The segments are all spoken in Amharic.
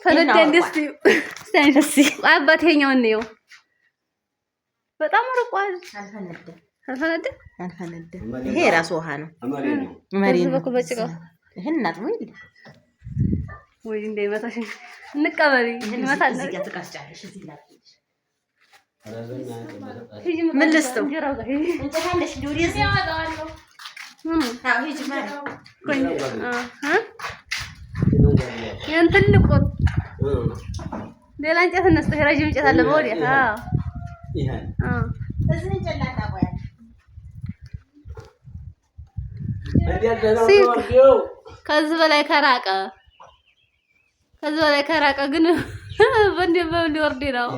ፈነዳ እንደስ ሳይንስ አባቴኛው ነው በጣም ርቋል አልፈነዳ ይሄ ራስ ውሃ ነው መሬት በኩል በጭቃው ይሄን ናጥሞ ይል ወይ እንደይመታሽ እንቀበል ይመታል እዚህ ጋር ተቃስጫለሽ እዚህ ጋር ምን ልስጥው እንጨታለሽ ዶሪዝ ያወጣዋለሁ አዎ ሂጂ ማለት ቆይ እንትን ልቆጥ ሌላ እንጨት እነስተ ረጅም እንጨት አለ በወዲያ አዎ ይሄ እዚህ እንጨላታ ቆያ ከዚህ በላይ ከራቀ ግን በእንደው ሊወርድ ነው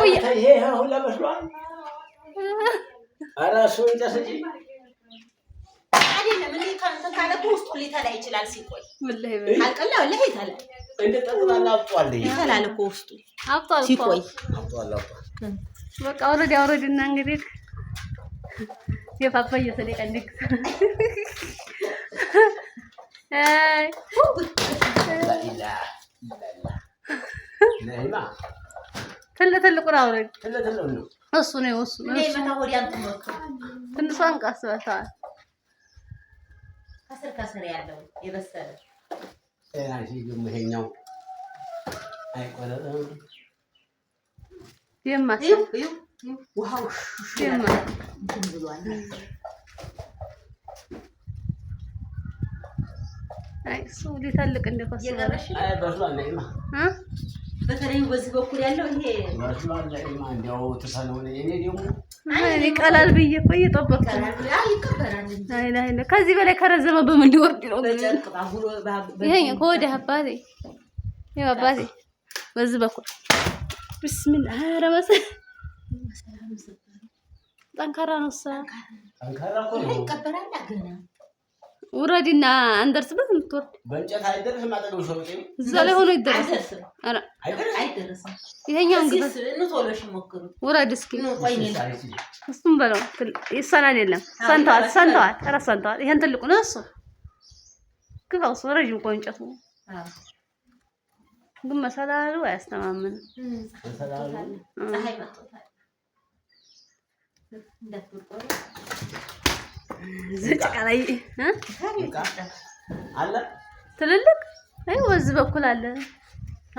ይሄ ሁላ መስሏል አራሱ እንጨት አይደለም እንዴ ካለ ውስጡ ሊተላ ይችላል ሲቆይ ወላሂ አልቀላ ወላሂ ይተላ እንደ ጠቅላላ አውጧል ይተላል እኮ ውስጡ አውጧል ሲቆይ አውጧል በቃ አውረድና እንግዲህ የፓፓያ ሰለቀንክ አይ ነይማ ትልቁ አውረድ ነው እሱ ነው ነይ መታ ወዲያን ተሞከ ትንሿን ቀስበታል ከስር ያለው የበሰለ አይናሽ ግን ይሄኛው አይቆረጥም የማስ ውሃው የማ እንትን ብሏል አይ ሰው ሊታልቅ እንደፈሰለ አይ በስሏል ነይማ በተለይ በዚህ በኩል ያለው ይሄ በስሏል ነይማ እንደው ተሰነው ነው የኔ ደግሞ እኔ ቀላል ብዬ እኮ እየጠበቅኩ አይ ይከበራል አይ ከዚህ በላይ ከረዘመ በምን ሊወርድ ነው ይሄኛው ከወደ አባቴ ይሄ አባቴ በዚህ በኩል ቢስሚላህ ረመሰ ጠንካራ ነው ጠንካራ እኮ ነው ይከበራል ገና ውረድና አንደርስበት ምትወርድ በእንጨት አይደርስም አጠገብ ሾርጤ እዛ ላይ ሆኖ ይደርስ አረ አይደርስም ይሄኛው እንግዲህ እንቶሎሽ ሞክሩ ውረድ እስኪ እሱም በለው ይሳና አይደለም ሰንተዋል ተረሰንተዋል ይሄን ትልቁ ነው እሱ ግፋው ረጅም ቆንጨቱ ግን መሰላሉ አያስተማምንም መሰላሉ ፀሐይ መጥቷል እንደትቆር ዝጭቃ ላይ አለ ትልልቅ አይ በዚህ በኩል አለ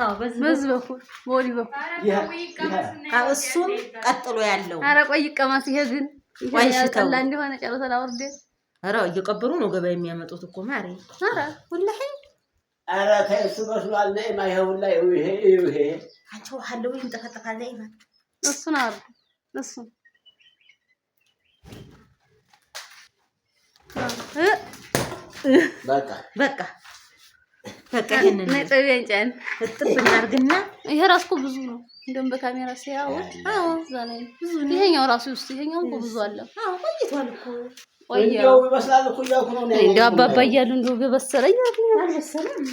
አዎ በዚህ በኩል ቦዲ በኩል እሱም ቀጥሎ ያለው ኧረ ቆይ ቀማስ ይሄ ግን ያቀላ እንደሆነ ጨርሰ ላወርደ ኧረ እየቀበሩ ነው ገበያ የሚያመጡት እኮ ማሪ ኧረ ወላሂ ኧረ ከእሱ መስሏል ነይማ ይሄው ላይ ይሄ አንቺ ወሃለው ይንጠፈጠፋል ነይማ እሱን አርዱ እሱ በቃ ይሄንን ነጥቤን ጫን ፍጥፍ እናርግና ይሄ ራስኩ ብዙ ነው እንደም በካሜራ ሲያው አዎ ዛሬ ብዙ ነው ይሄኛው ራሱ ውስጥ ይሄኛው እኮ ብዙ አለ አዎ ቆይቷል እኮ ቆየው ይመስላል እኮ ያው ነው እንደው አባባ እያሉ እንደው በበሰለኝ አልበሰለም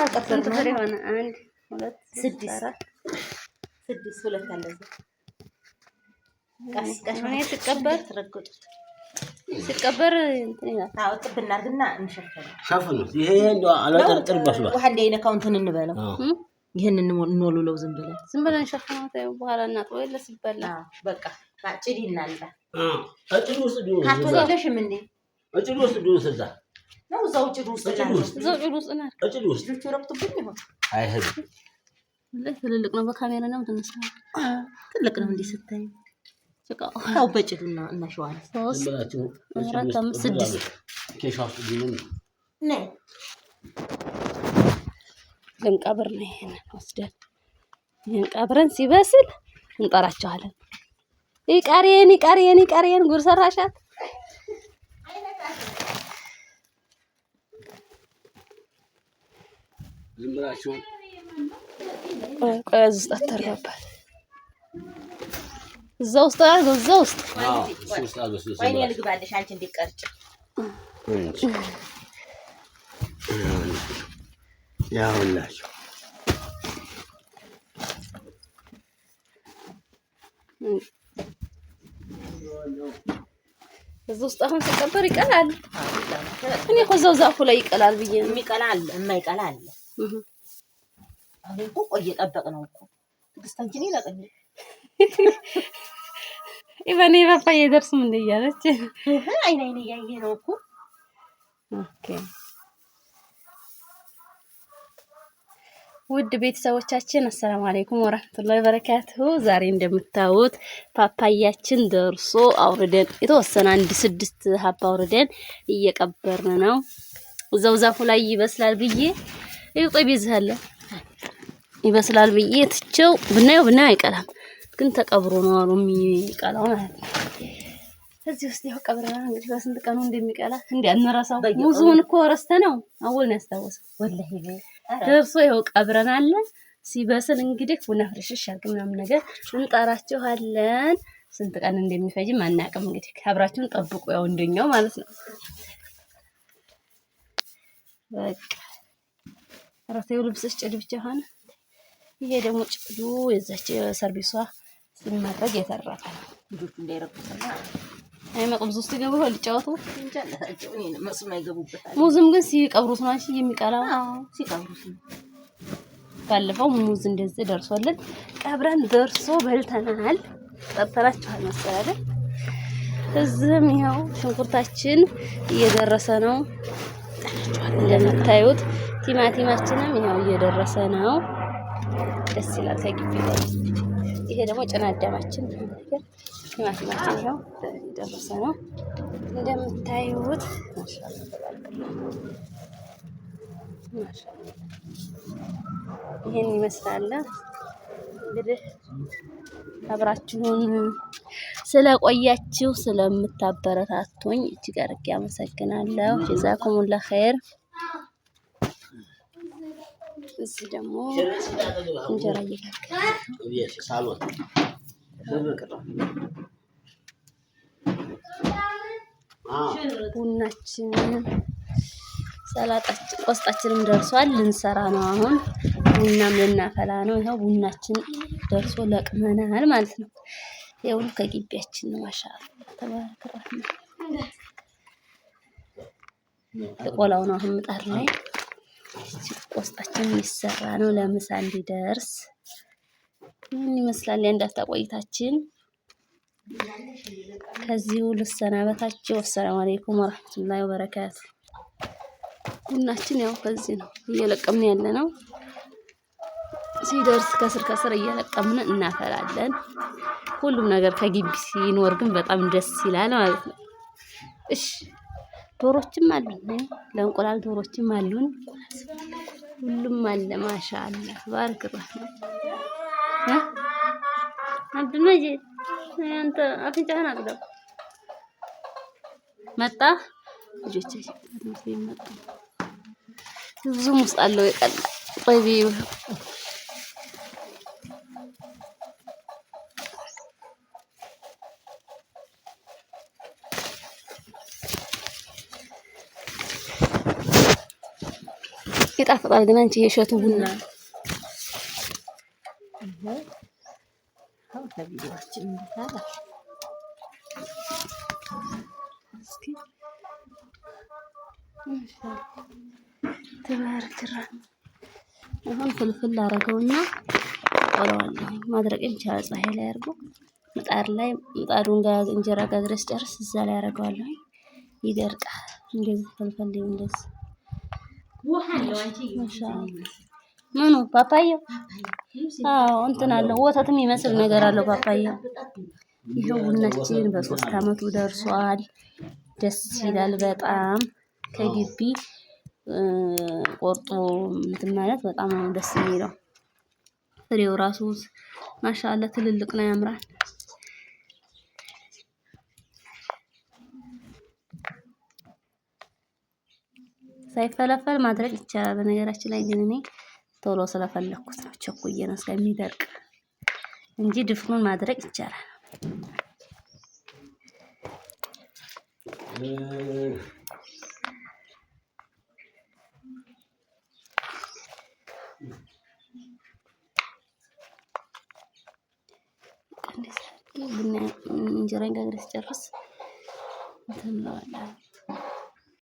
አልቀፈንት ፍሬ ሆነ 1 2 6 2 አለ ቀስ ሆነ ተቀበር ተረገጡት ሲቀበር እንትን ይላል አዎ ጥብ እናርግና እንሸፈነው ይሄ እንደው አላጠርጥር በስሏል ውሃ እንደይነካው እንትን እንበለው ይሄን እንወሉለው ዝም ብለን እንሸፈነው ታዩ በኋላ እናጥበው ይለስ ይበላ በቃ ባጭዲ እናልባ አጭዱ ውስጥ ዱስ ካቶለሽም እንዴ አጭዱ ውስጥ ዱስ እዛ ነው እዛው ጭዱ ውስጥ እና አጭዱ ውስጥ ልጅ ረክቱብኝ ይሆን አይሄድ ለትልልቅ ነው በካሜራ ነው ተነሳ ትልቅ ነው እንዴ ስታይ ታው በጭዱና እናሽዋል 3 4 5 6 ኬሻው ዲኑን ነይ ልንቀብር ነው ይሄን ወስደን ይሄን ቀብረን ሲበስል እንጠራቸዋለን ይቃሪየን ጉር ሰራሻት ዝም ብላችሁ ቆይ እዚህ አተርባባል እዛው ውስጥ አዎ ውስጥ አገስልሽ ወይኔ ልግባልሽ አንቺ እንዲቀርጭ እንጂ ያውላችሁ እዛው ውስጥ አሁን ተቀበር ይቀላል እኔ እኮ እዛው ዛፉ ላይ ይቀላል ብዬ ነው የሚቀላል የማይቀላል አሁን እኮ ቆየ ጠበቅነው እኮ ትግስታችን ይላቀኝ ኢቫኔ ፓፓዬ ደርሱም እንደ እያለች አይን እያየ ነው እኮ። ኦኬ ውድ ቤተሰቦቻችን አሰላሙ አለይኩም ወራህመቱላሂ ወበረካቱሁ። ዛሬ እንደምታዩት ፓፓያችን ደርሶ አውርደን የተወሰነ 6 ሀባ አውርደን እየቀበርን ነው። እዛው ዛፉ ላይ ይበስላል ብዬ ይቆይ ቢዝሃለ ይበስላል ብዬ ትቼው ብናየው አይቀላም፣ ግን ተቀብሮ ነው አሉ የሚቀላው ማለት ነው። እዚህ ውስጥ ያው ቀብረና እንግዲህ በስንት ቀኑ እንደሚቀላ እንዲያነራሳው ሙዙን እኮ ረስተነው አወል ነው ያስታወሰው ወላሂ ደርሶ ይኸው ቀብረናል። ሲበስል እንግዲህ ቡና ፍርሽሽ አድርገን ምናምን ነገር እንጠራችኋለን። ስንት ቀን እንደሚፈጅም አናውቅም። እንግዲህ አብራችሁን ጠብቁ፣ ያው እንደኛው ማለት ነው። በቃ ራሴው ልብስሽ ጭድ ብቻ ሆነ። ይሄ ደግሞ ጭዱ የዛች ሰርቪሷ ሲመረግ የተረፈ ነው። ልጆቹ እንዳይረቁትና አይ መቅብዝ ውስጥ ገቡ ሊጫወቱ እንጃላታቸው እኔ መስማ ይገቡበታል። ሙዝም ግን ሲቀብሩት ነው እንጂ የሚቀላው ሲቀብሩት ነው። ባለፈው ሙዝ እንደዚህ ደርሶልን ቀብረን ደርሶ በልተናል። ጠርተናችኋል መሰለኝ። እዚህም ይኸው ሽንኩርታችን እየደረሰ ነው እንደምታዩት። ቲማቲማችንም ይኸው እየደረሰ ነው። ደስ ይላል። ከግቢ ላይ ይሄ ደግሞ ጭናዳማችን ነገር ቲማቲማችን ይኸው እየደረሰ ነው እንደምታዩት። ማሻአላ ይሄን ይመስላል። እንግዲህ አብራችሁን ስለቆያችሁ ስለምታበረታቱኝ እጅግ አድርጌ አመሰግናለሁ። ጀዛኩሙላህ ኸይር። እዚህ ደግሞ እንጀራ ቡናችን ሰላጣችን ቆስጣችንም ደርሷል። ልንሰራ ነው አሁን። ቡናም ልናፈላ ነው። ይሄው ቡናችን ደርሶ ለቅመናል ማለት ነው። ይሄው ከግቢያችን ነው። ማሻአላ ተባረከ ረህማን። ቆላው ነው አሁን ምጣድ ላይ ቆስጣችን ይሰራ ነው ለምሳ እንዲደርስ። ምን ይመስላል የእንዳታ ቆይታችን። ከዚሁ ልሰናበታችሁ። ወሰላሙ አለይኩም ወራህመቱላሂ ወበረካቱ። ቡናችን ያው ከዚህ ነው እየለቀምን ያለ ነው። ሲደርስ ከስር እየለቀምን እናፈላለን። ሁሉም ነገር ከግቢ ሲኖር ግን በጣም ደስ ይላል ማለት ነው። እሺ ዶሮችም አሉን፣ ለእንቁላል ዶሮችም አሉን። ሁሉም አለ። ማሻአላ ባረክ ረህማን። አብዱልመጂድ አንተ አፍንጫህን አቅደው መጣ። ልጆቼ መጣ። ብዙም ውስጥ አለው የቀላ ቆይቢ ይጣፍጣል። ግን አንቺ የሸቱ ቡና ከቪዲዮአችን እንታላ እስኪ ተባረክራ። አሁን ፍልፍል አረገውና ቆለዋለሁ። ማድረቅ ይቻላል። ፀሐይ ላይ አርጎ ምጣዱን ጋር እንጀራ ጋር ድረስ ጨርስ እዛ ላይ አረጋለሁ። ይደርቃል። እንደዚህ ፍልፍል እንደዚህ ምኑ ፓፓያው? አዎ እንትን አለው ወተትም ይመስል ነገር አለው ፓፓያው። ይሄው ቡናችን በ3 አመቱ ደርሷል። ደስ ይላል በጣም። ከግቢ ቆርጦ እንትን ማለት በጣም ደስ የሚለው። ፍሬው ራሱ ማሻአላ ትልልቅ ነው፣ ያምራል። ሳይፈለፈል ማድረግ ይቻላል። በነገራችን ላይ ግን እኔ ቶሎ ስለፈለኩት ነው ቸኩዬ ነው እስከሚደርቅ እንጂ ድፍኑን ማድረግ ይቻላል። እንጀራን ጋግሬ ስጨርስ እንትን እለዋለሁ።